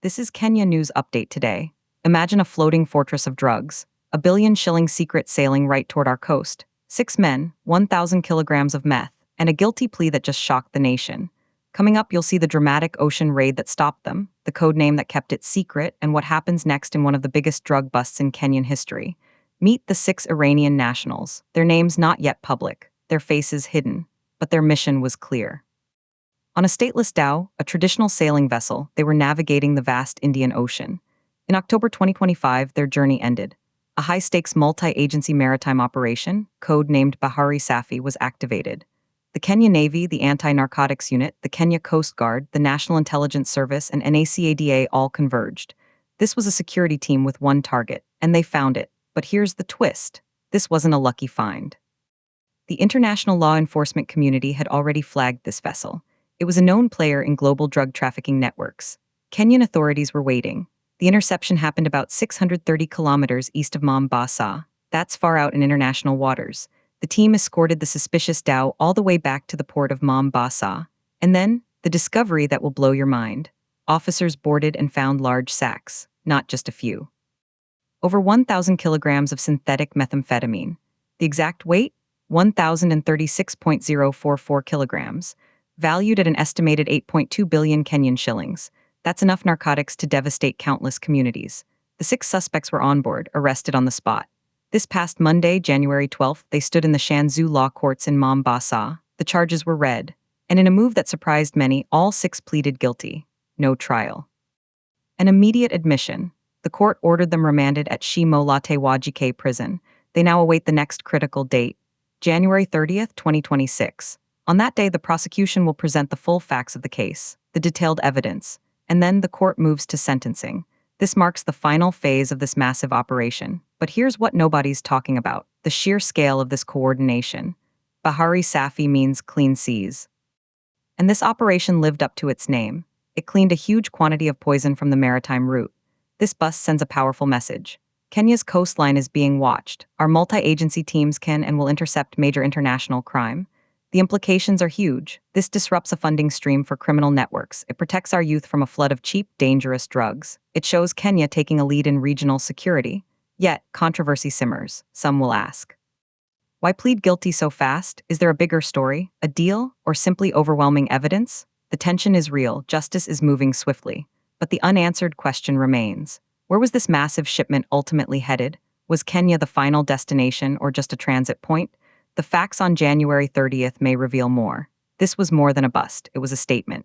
This is Kenya News Update today. Imagine a floating fortress of drugs, a billion-shilling secret sailing right toward our coast, 6 men, 1,000 kilograms of meth, and a guilty plea that just shocked the nation. Coming up, you'll see the dramatic ocean raid that stopped them, the code name that kept it secret, and what happens next in one of the biggest drug busts in Kenyan history. Meet the 6 Iranian nationals, their names not yet public, their faces hidden, but their mission was clear. On a stateless dhow, a traditional sailing vessel, they were navigating the vast Indian Ocean. In October 2025, their journey ended. A high-stakes multi-agency maritime operation, code-named Bahari Safi, was activated. The Kenya Navy, the Anti-Narcotics Unit, the Kenya Coast Guard, the National Intelligence Service, and NACADA all converged. This was a security team with one target, and they found it. But here's the twist. This wasn't a lucky find. The international law enforcement community had already flagged this vessel. It was a known player in global drug trafficking networks. Kenyan authorities were waiting. The interception happened about 630 kilometers east of Mombasa. That's far out in international waters. The team escorted the suspicious dhow all the way back to the port of Mombasa. And then, the discovery that will blow your mind. Officers boarded and found large sacks, not just a few. Over 1,000 kilograms of synthetic methamphetamine. The exact weight? 1,036.044 kilograms. Valued at an estimated 8.2 billion Kenyan shillings. That's enough narcotics to devastate countless communities. The 6 suspects were on board, arrested on the spot. This past Monday, January 12th, they stood in the Shanzu Law Courts in Mombasa. The charges were read, and in a move that surprised many, all 6 pleaded guilty. No trial. An immediate admission. The court ordered them remanded at Wajike prison. They now await the next critical date, January 30th, 2026. On that day, the prosecution will present the full facts of the case, the detailed evidence, and then the court moves to sentencing. This marks the final phase of this massive operation. But here's what nobody's talking about: the sheer scale of this coordination. Bahari Safi means clean seas. And this operation lived up to its name. It cleaned a huge quantity of poison from the maritime route. This bust sends a powerful message. Kenya's coastline is being watched. Our multi-agency teams can and will intercept major international crime. The implications are huge. This disrupts a funding stream for criminal networks. It protects our youth from a flood of cheap, dangerous drugs. It shows Kenya taking a lead in regional security. Yet, controversy simmers. Some will ask, why plead guilty so fast? Is there a bigger story, a deal, or simply overwhelming evidence? The tension is real. Justice is moving swiftly. But the unanswered question remains. Where was this massive shipment ultimately headed? Was Kenya the final destination or just a transit point? The facts on January 30th may reveal more. This was more than a bust, it was a statement.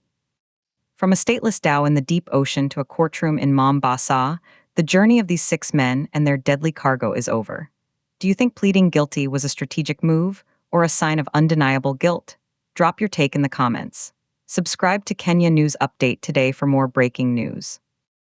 From a stateless dhow in the deep ocean to a courtroom in Mombasa, the journey of these 6 men and their deadly cargo is over. Do you think pleading guilty was a strategic move or a sign of undeniable guilt? Drop your take in the comments. Subscribe to Kenya News Update today for more breaking news.